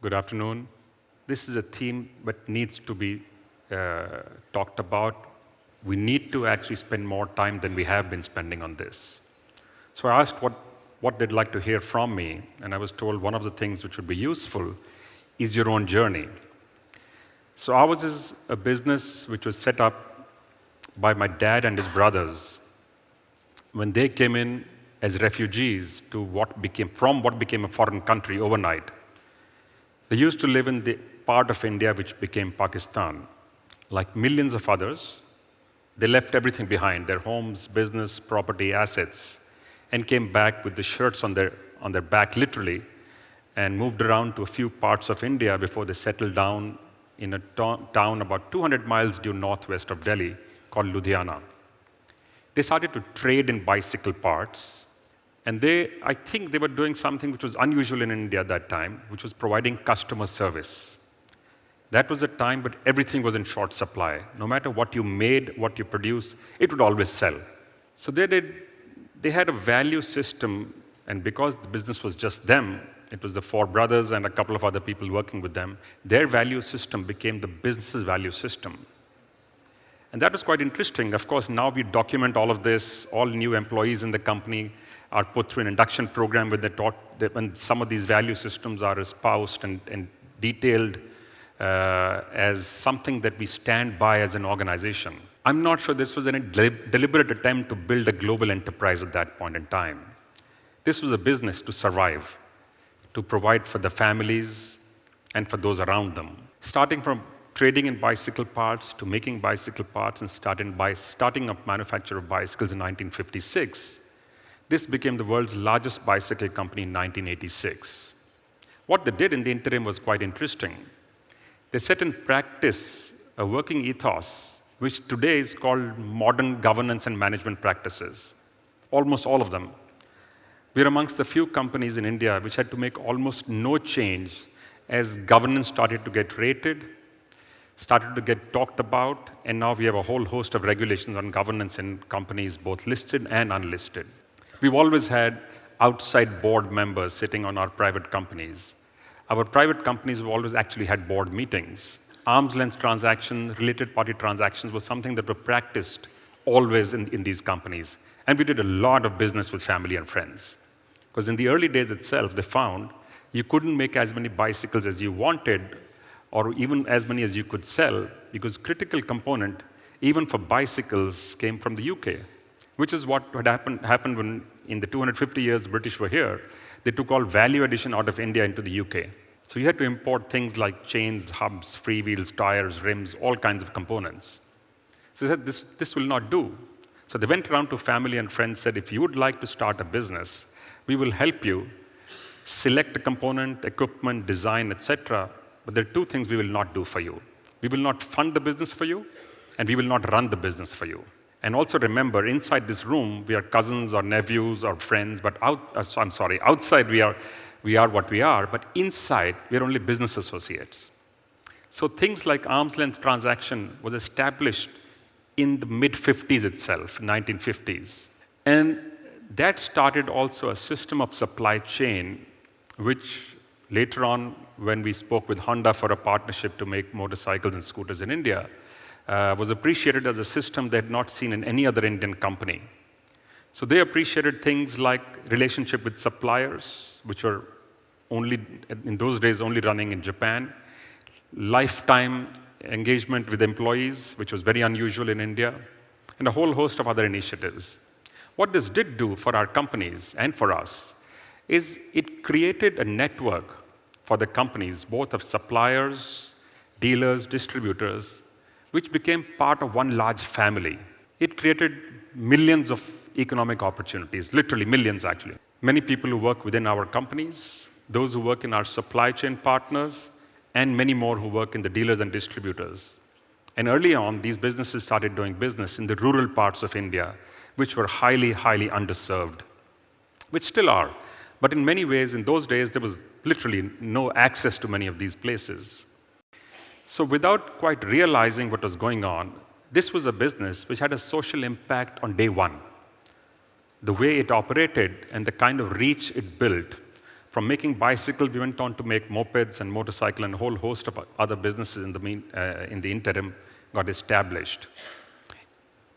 Good afternoon. This is a theme that needs to be talked about. We need to actually spend more time than we have been spending on this. So I asked what they'd like to hear from me, and I was told one of the things which would be useful is your own journey. So ours is a business which was set up by my dad and his brothers when they came in as refugees to what became a foreign country overnight. They used to live in the part of India which became Pakistan. Like millions of others, they left everything behind, their homes, business, property, assets, and came back with the shirts on their back, literally, and moved around to a few parts of India before they settled down in a town about 200 miles due northwest of Delhi called Ludhiana. They started to trade in bicycle parts, and I think they were doing something which was unusual in India at that time, which was providing customer service. That was a time, but everything was in short supply. No matter what you made, what you produced, it would always sell. So they had a value system, and because the business was just them, it was the four brothers and a couple of other people working with them, their value system became the business's value system. And that was quite interesting. Of course, now we document all of this. All new employees in the company are put through an induction program when some of these value systems are espoused and detailed as something that we stand by as an organization. I'm not sure this was a deliberate attempt to build a global enterprise at that point in time. This was a business to survive, to provide for the families and for those around them. Starting from trading in bicycle parts to making bicycle parts and starting up manufacture of bicycles in 1956, this became the world's largest bicycle company in 1986. What they did in the interim was quite interesting. They set in practice a working ethos, which today is called modern governance and management practices, almost all of them. We're amongst the few companies in India which had to make almost no change as governance started to get rated, started to get talked about, and now we have a whole host of regulations on governance in companies, both listed and unlisted. We've always had outside board members sitting on our private companies. Our private companies have always actually had board meetings. Arm's length transactions, related party transactions was something that were practiced always in these companies. And we did a lot of business with family and friends. Because in the early days itself, they found you couldn't make as many bicycles as you wanted, or even as many as you could sell, because critical component, even for bicycles, came from the UK, which is what had happened when, in the 250 years the British were here, they took all value addition out of India into the UK. So you had to import things like chains, hubs, freewheels, tires, rims, all kinds of components. So they said, this will not do. So they went around to family and friends, said, if you would like to start a business, we will help you select the component, equipment, design, etc. But there are two things we will not do for you. We will not fund the business for you, and we will not run the business for you. And also remember, inside this room, we are cousins or nephews or friends, but outside we are what we are, but inside, we are only business associates. So things like arm's length transaction was established in the mid-50s itself, 1950s. And that started also a system of supply chain, which later on, when we spoke with Honda for a partnership to make motorcycles and scooters in India, was appreciated as a system they had not seen in any other Indian company. So they appreciated things like relationship with suppliers, which were only, in those days, only running in Japan, lifetime engagement with employees, which was very unusual in India, and a whole host of other initiatives. What this did do for our companies and for us is it created a network for the companies, both of suppliers, dealers, distributors, which became part of one large family. It created millions of economic opportunities, literally millions actually. Many people who work within our companies, those who work in our supply chain partners, and many more who work in the dealers and distributors. And early on, these businesses started doing business in the rural parts of India, which were highly, highly underserved, which still are. But in many ways, in those days, there was literally no access to many of these places. So without quite realizing what was going on, this was a business which had a social impact on day one. The way it operated and the kind of reach it built From making bicycles, we went on to make mopeds and motorcycle, and a whole host of other businesses in the interim got established.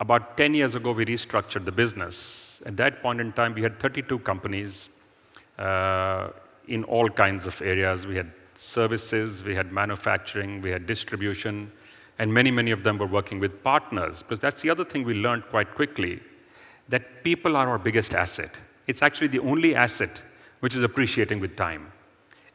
About 10 years ago, we restructured the business. At that point in time, we had 32 companies in all kinds of areas. We had services, we had manufacturing, we had distribution, and many of them were working with partners. Because that's the other thing we learned quite quickly, that people are our biggest asset. It's actually the only asset which is appreciating with time.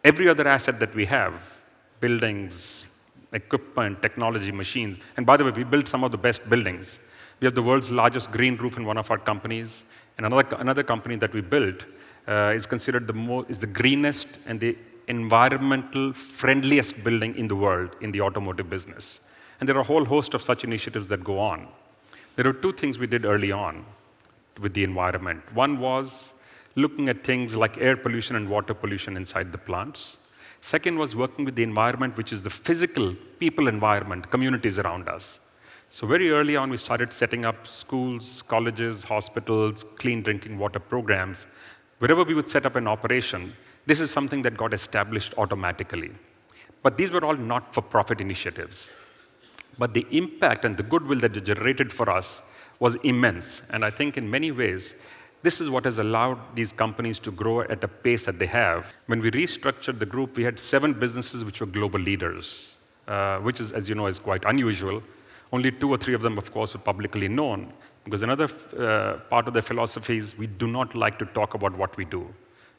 Every other asset that we have, buildings, equipment, technology, machines, and by the way, we built some of the best buildings. We have the world's largest green roof in one of our companies, and another company that we built is considered the greenest and the environmental friendliest building in the world in the automotive business. And there are a whole host of such initiatives that go on. There were two things we did early on with the environment. One was looking at things like air pollution and water pollution inside the plants. Second was working with the environment, which is the physical people environment, communities around us. So very early on, we started setting up schools, colleges, hospitals, clean drinking water programs. Wherever we would set up an operation, this is something that got established automatically. But these were all not-for-profit initiatives. But the impact and the goodwill that it generated for us was immense. And I think in many ways, this is what has allowed these companies to grow at a pace that they have. When we restructured the group, we had 7 businesses which were global leaders, which is, as you know, is quite unusual. Only 2 or 3 of them, of course, were publicly known, because another part of their philosophy is we do not like to talk about what we do,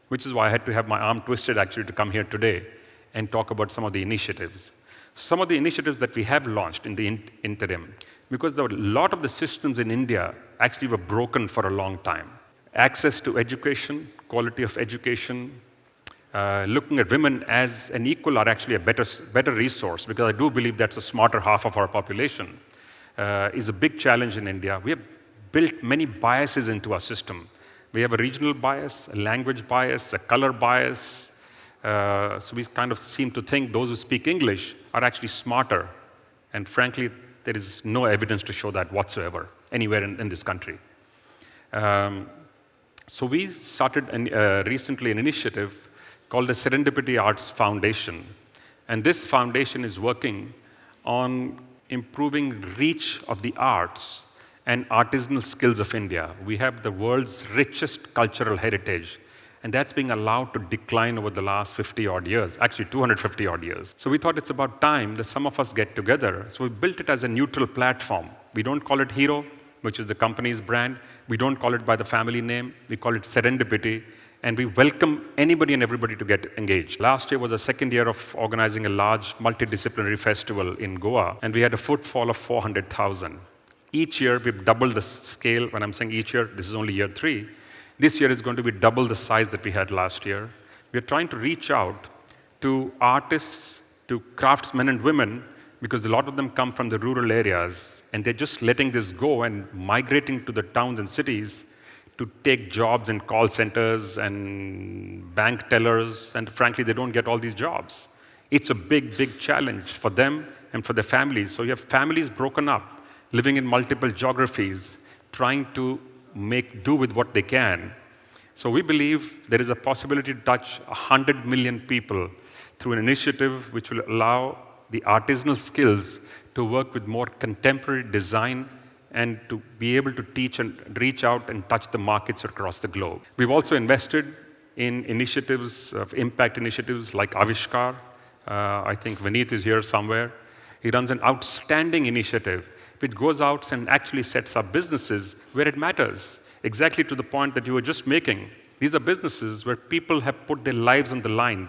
which is why I had to have my arm twisted, actually, to come here today and talk about some of the initiatives. Some of the initiatives that we have launched in the interim, because a lot of the systems in India actually were broken for a long time. Access to education, quality of education, looking at women as an equal are actually a better resource, because I do believe that's the smarter half of our population, is a big challenge in India. We have built many biases into our system. We have a regional bias, a language bias, a color bias. So we kind of seem to think those who speak English are actually smarter. And frankly, there is no evidence to show that whatsoever, anywhere in this country. So we started recently an initiative called the Serendipity Arts Foundation. And this foundation is working on improving reach of the arts and artisanal skills of India. We have the world's richest cultural heritage, and that's being allowed to decline over the last 50-odd years, actually 250-odd years. So we thought it's about time that some of us get together. So we built it as a neutral platform. We don't call it Hero, which is the company's brand. We don't call it by the family name. We call it Serendipity. And we welcome anybody and everybody to get engaged. Last year was the second year of organizing a large multidisciplinary festival in Goa, and we had a footfall of 400,000. Each year, we've doubled the scale. When I'm saying each year, this is only year 3. This year is going to be double the size that we had last year. We're trying to reach out to artists, to craftsmen and women, because a lot of them come from the rural areas, and they're just letting this go and migrating to the towns and cities to take jobs in call centers and bank tellers, and frankly, they don't get all these jobs. It's a big challenge for them and for their families. So you have families broken up, living in multiple geographies, trying to make do with what they can. So we believe there is a possibility to touch 100 million people through an initiative which will allow the artisanal skills to work with more contemporary design and to be able to teach and reach out and touch the markets across the globe. We've also invested in initiatives, impact initiatives like Avishkar. I think Vineet is here somewhere. He runs an outstanding initiative which goes out and actually sets up businesses where it matters, exactly to the point that you were just making. These are businesses where people have put their lives on the line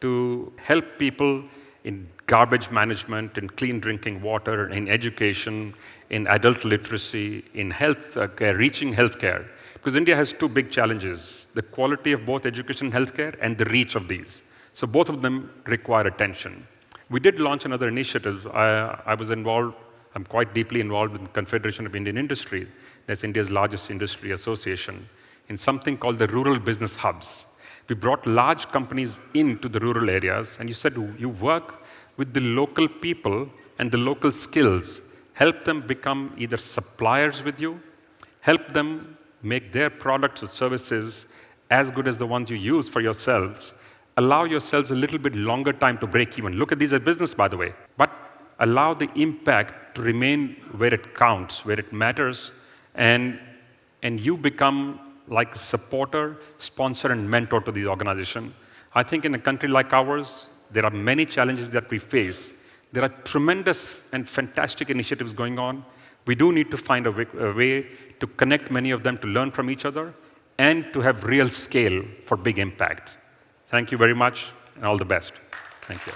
to help people in garbage management, in clean drinking water, in education, in adult literacy, in health care, reaching healthcare. Because India has 2 big challenges, the quality of both education and healthcare and the reach of these. So both of them require attention. We did launch another initiative. I was involved, I'm quite deeply involved with the Confederation of Indian Industry, that's India's largest industry association, in something called the Rural Business Hubs. We brought large companies into the rural areas, and you said you work with the local people and the local skills, help them become either suppliers with you, help them make their products or services as good as the ones you use for yourselves, allow yourselves a little bit longer time to break even. Look at these as business, by the way. But allow the impact to remain where it counts, where it matters, and you become like a supporter, sponsor, and mentor to the organization. I think in a country like ours, there are many challenges that we face. There are tremendous and fantastic initiatives going on. We do need to find a way to connect many of them, to learn from each other, and to have real scale for big impact. Thank you very much, and all the best. Thank you.